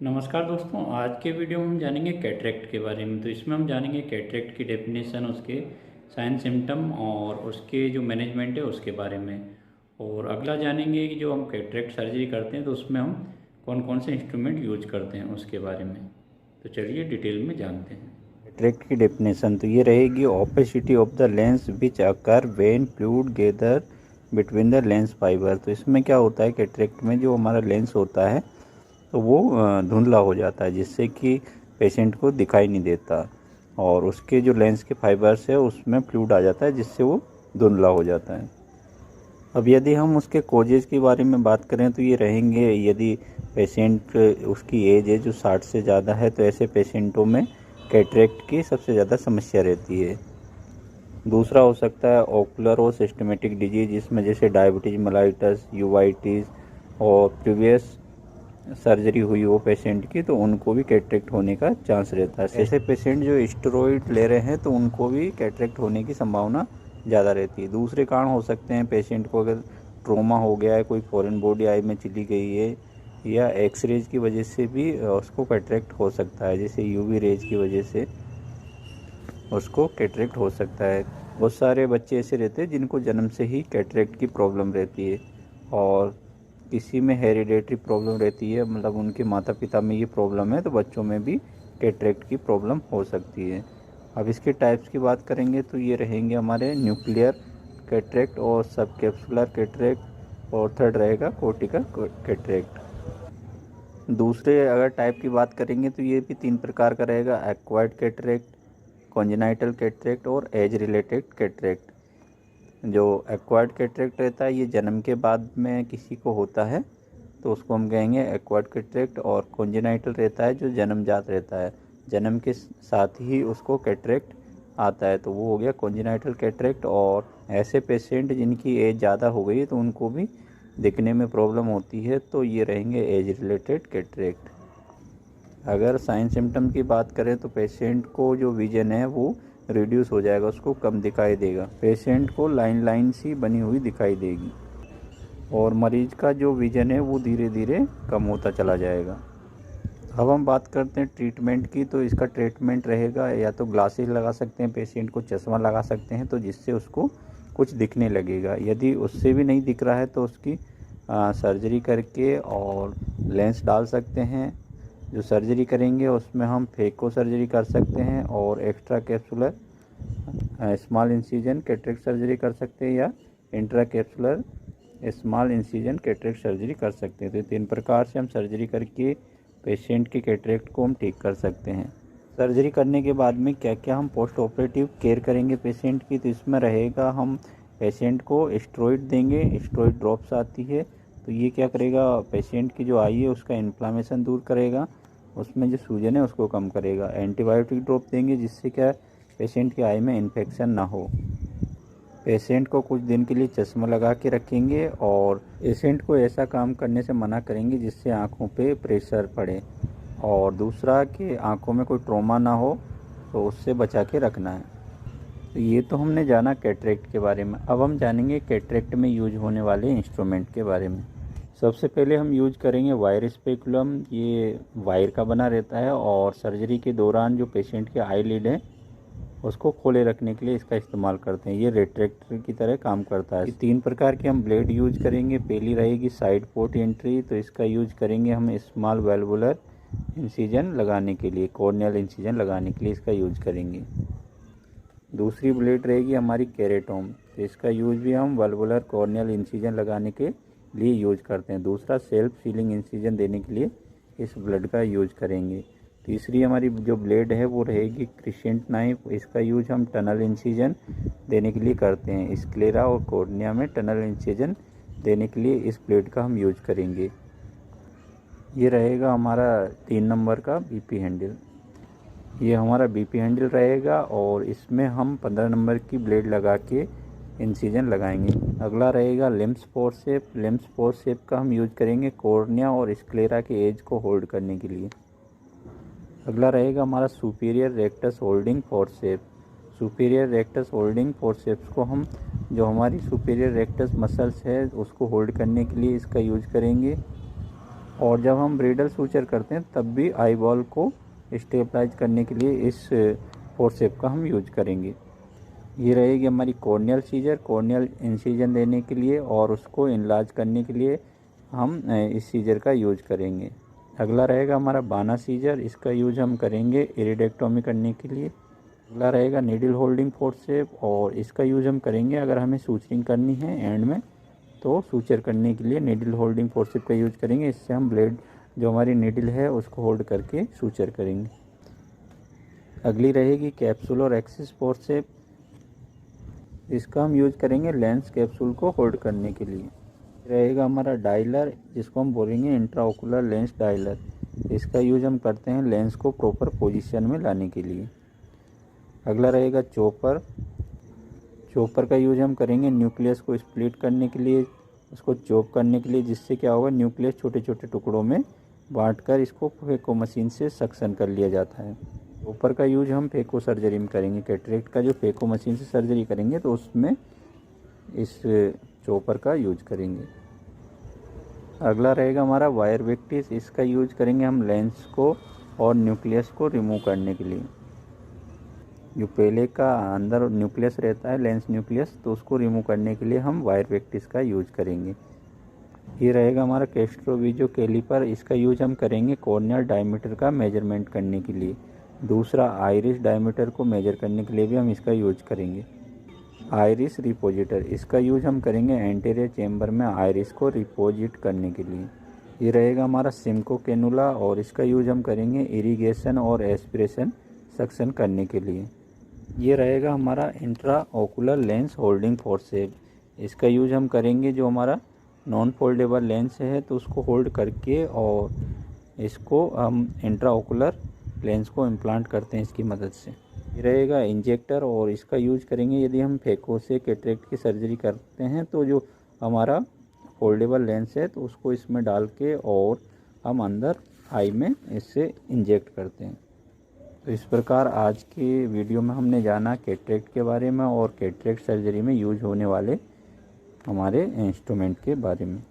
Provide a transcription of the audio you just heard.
नमस्कार दोस्तों, आज के वीडियो में हम जानेंगे कैटरेक्ट के बारे में। तो इसमें हम जानेंगे कैटरेक्ट की डेफिनेशन, उसके साइन सिम्टम और उसके जो मैनेजमेंट है उसके बारे में। और अगला जानेंगे कि जो हम कैटरेक्ट सर्जरी करते हैं तो उसमें हम कौन कौन से इंस्ट्रूमेंट यूज करते हैं उसके बारे में। तो चलिए डिटेल में जानते हैं। कैटरेक्ट की डेफिनेशन तो ये रहेगी, opacity of the lens which occur when fluid gather between the lens fibre. तो इसमें क्या होता है, कैटरेक्ट में जो हमारा लेंस होता है तो वो धुंधला हो जाता है, जिससे कि पेशेंट को दिखाई नहीं देता, और उसके जो लेंस के फाइबर्स है उसमें फ्लूइड आ जाता है, जिससे वो धुंधला हो जाता है। अब यदि हम उसके कोजेज़ के बारे में बात करें तो ये रहेंगे, यदि पेशेंट उसकी एज है जो 60 से ज़्यादा है तो ऐसे पेशेंटों में कैटरेक्ट की सबसे ज़्यादा समस्या रहती है। दूसरा हो सकता है ओकुलर और सिस्टमेटिक डिजीज, जिसमें जैसे डायबिटीज मेलाइटस, यूवाइटिस और प्रीवियस सर्जरी हुई हो पेशेंट की तो उनको भी कैटरेक्ट होने का चांस रहता है। ऐसे पेशेंट जो स्टेरॉइड ले रहे हैं तो उनको भी कैटरेक्ट होने की संभावना ज़्यादा रहती है। दूसरे कारण हो सकते हैं, पेशेंट को अगर ट्रोमा हो गया है, कोई फॉरेन बॉडी आई में चली गई है, या एक्सरेज की वजह से भी उसको कैटरेक्ट हो सकता है, जैसे यूवी रेज की वजह से उसको कैटरेक्ट हो सकता है। बहुत सारे बच्चे ऐसे रहते हैं जिनको जन्म से ही कैटरेक्ट की प्रॉब्लम रहती है, और किसी में हेरिडेटरी प्रॉब्लम रहती है, मतलब उनके माता पिता में ये प्रॉब्लम है तो बच्चों में भी कैटरेक्ट की प्रॉब्लम हो सकती है। अब इसके टाइप्स की बात करेंगे तो ये रहेंगे हमारे न्यूक्लियर कैटरेक्ट और सब कैप्सुलर कैटरेक्ट, और थर्ड रहेगा कोर्टिकल कैटरेक्ट। दूसरे अगर टाइप की बात करेंगे तो ये भी 3 प्रकार का रहेगा, एक्वायर्ड कैटरेक्ट, कॉन्जेनाइटल कैटरेक्ट और एज रिलेटेड कैटरेक्ट। जो एक्वायर्ड कैटरेक्ट रहता है ये जन्म के बाद में किसी को होता है तो उसको हम कहेंगे एक्वायर्ड कैटरेक्ट, और कॉन्जेनाइटल रहता है जो जन्मजात रहता है, जन्म के साथ ही उसको कैटरेक्ट आता है तो वो हो गया कॉन्जेनाइटल कैटरेक्ट। और ऐसे पेशेंट जिनकी एज ज़्यादा हो गई है तो उनको भी दिखने में प्रॉब्लम होती है तो ये रहेंगे एज रिलेटेड कैटरेक्ट। अगर साइन सिम्टम की बात करें तो पेशेंट को जो विजन है वो रिड्यूस हो जाएगा, उसको कम दिखाई देगा, पेशेंट को लाइन सी बनी हुई दिखाई देगी, और मरीज का जो विजन है वो धीरे धीरे कम होता चला जाएगा। अब हम बात करते हैं ट्रीटमेंट की, तो इसका ट्रीटमेंट रहेगा या तो ग्लासेस लगा सकते हैं, पेशेंट को चश्मा लगा सकते हैं तो जिससे उसको कुछ दिखने लगेगा। यदि उससे भी नहीं दिख रहा है तो उसकी सर्जरी करके और लेंस डाल सकते हैं। जो सर्जरी करेंगे उसमें हम फेको सर्जरी कर सकते हैं और extra capsular small incision cataract surgery कर सकते हैं, या intra capsular small incision cataract surgery कर सकते हैं। तो 3 प्रकार से हम सर्जरी करके पेशेंट के कैटरेक्ट को हम ठीक कर सकते हैं। सर्जरी करने के बाद में क्या क्या हम पोस्ट ऑपरेटिव केयर करेंगे पेशेंट की, तो इसमें रहेगा हम पेशेंट को स्टेरॉइड देंगे, स्टेरॉइड ड्रॉप्स आती है तो ये क्या करेगा, पेशेंट की जो आई है उसका इन्फ्लामेशन दूर करेगा, उसमें जो सूजन है उसको कम करेगा। एंटीबायोटिक ड्रॉप देंगे जिससे क्या पेशेंट की आई में इन्फेक्शन ना हो। पेशेंट को कुछ दिन के लिए चश्मा लगा के रखेंगे और पेशेंट को ऐसा काम करने से मना करेंगे जिससे आँखों पे प्रेशर पड़े, और दूसरा कि आँखों में कोई ट्रॉमा ना हो तो उससे बचा के रखना है। तो ये तो हमने जाना कैटरेक्ट के बारे में। अब हम जानेंगे कैटरेक्ट में यूज होने वाले इंस्ट्रूमेंट के बारे में। सबसे पहले हम यूज करेंगे वायर स्पेकुलम। ये वायर का बना रहता है और सर्जरी के दौरान जो पेशेंट के आईलिड है उसको खोले रखने के लिए इसका इस्तेमाल करते हैं। ये रेट्रैक्टर की तरह काम करता है। 3 प्रकार के हम ब्लेड यूज करेंगे। पहली रहेगी साइड पोर्ट एंट्री, तो इसका यूज करेंगे हम स्मॉल वेल्वुलर इंसिजन लगाने के लिए, कॉर्नियल इंसिजन लगाने के लिए इसका यूज करेंगे। दूसरी ब्लेड रहेगी हमारी केरेटोम, तो इसका यूज भी हम वेल्वुलर कॉर्नियल इंसिजन लगाने के लिए यूज करते हैं। दूसरा सेल्फ सीलिंग इंसिजन देने के लिए इस ब्लेड का यूज करेंगे। तीसरी हमारी जो ब्लेड है वो रहेगी क्रिसेंट नाइफ, इसका यूज हम टनल इंसिजन देने के लिए करते हैं। स्क्लेरा और कॉर्निया में टनल इंसिजन देने के लिए इस ब्लेड का हम यूज करेंगे। ये रहेगा हमारा 3 नंबर का बीपी हैंडल, ये हमारा बीपी हैंडल रहेगा और इसमें हम 15 नंबर की ब्लेड लगा के इंसिजन लगाएंगे। अगला रहेगा लिम्स फोर्सेप। लिम्स फोर्सेप का हम यूज करेंगे कॉर्निया और स्क्लेरा के एज को होल्ड करने के लिए। अगला रहेगा हमारा superior rectus holding forcep. Superior rectus holding forceps को हम जो हमारी सुपीरियर रेक्टस मसल्स है उसको होल्ड करने के लिए इसका यूज करेंगे। और जब हम ब्रिडल सूचर करते हैं तब भी आई बॉल को स्टेबलाइज करने के लिए इस फोर्सेप का हम यूज करेंगे। ये रहेगी हमारी कॉर्नियल सीजर, कॉर्नियल इंसिजन देने के लिए और उसको इनलार्ज करने के लिए हम इस सीजर का यूज करेंगे। अगला रहेगा हमारा बाना सीजर, इसका यूज हम करेंगे इरिडेक्टोमी करने के लिए। अगला रहेगा नीडल होल्डिंग फोर्सेप और इसका यूज हम करेंगे अगर हमें सूचरिंग करनी है एंड में, तो सूचर करने के लिए नीडल होल्डिंग फोर्सेप का यूज करेंगे। इससे हम ब्लेड जो हमारी नीडल है उसको होल्ड करके सूचर करेंगे। अगली रहेगी कैप्सूल और एक्सिस फोर्सेप, इसका हम यूज करेंगे लेंस कैप्सूल को होल्ड करने के लिए। रहेगा हमारा डायलर, जिसको हम बोलेंगे इंट्राओकुलर लेंस डायलर, इसका यूज हम करते हैं लेंस को प्रॉपर पोजीशन में लाने के लिए। अगला रहेगा चॉपर, चॉपर का यूज हम करेंगे न्यूक्लियस को स्प्लिट करने के लिए, उसको चॉप करने के लिए, जिससे क्या होगा न्यूक्लियस छोटे छोटे टुकड़ों में बांटकर इसको फेको मशीन से सक्शन कर लिया जाता है। चॉपर का यूज हम फेको सर्जरी में करेंगे, कैटरेक्ट का जो फेको मशीन से सर्जरी करेंगे तो उसमें इस चॉपर का यूज करेंगे। अगला रहेगा हमारा वायर वेक्टिस, इसका यूज करेंगे हम लेंस को और न्यूक्लियस को रिमूव करने के लिए। जो पहले का अंदर न्यूक्लियस रहता है लेंस न्यूक्लियस, तो उसको रिमूव करने के लिए हम वायर वेक्टिस का यूज करेंगे। ये रहेगा हमारा कैस्ट्रोवीजो कैलिपर, इसका यूज हम करेंगे कॉर्नियल डायमीटर का मेजरमेंट करने के लिए। दूसरा आइरिस डायमीटर को मेजर करने के लिए भी हम इसका यूज करेंगे। आइरिस रिपोजिटर, इसका यूज हम करेंगे एंटीरियर चेम्बर में आइरिस को रिपोजिट करने के लिए। ये रहेगा हमारा सिमको कैनुला और इसका यूज हम करेंगे इरिगेशन और एस्पिरेशन सक्शन करने के लिए। ये रहेगा हमारा intra ocular lens holding forcep, इसका यूज हम करेंगे जो हमारा नॉन फोल्डेबल लेंस है तो उसको होल्ड करके और इसको हम इंट्रा ओकुलर लेंस को इम्प्लांट करते हैं इसकी मदद से। ये रहेगा इंजेक्टर और इसका यूज करेंगे यदि हम फेको से कैटरेक्ट की सर्जरी करते हैं तो जो हमारा फोल्डेबल लेंस है तो उसको इसमें डाल के और हम अंदर आई में इससे इंजेक्ट करते हैं। तो इस प्रकार आज के वीडियो में हमने जाना कैटरेक्ट के बारे में और कैटरेक्ट सर्जरी में यूज होने वाले हमारे इंस्ट्रूमेंट के बारे में।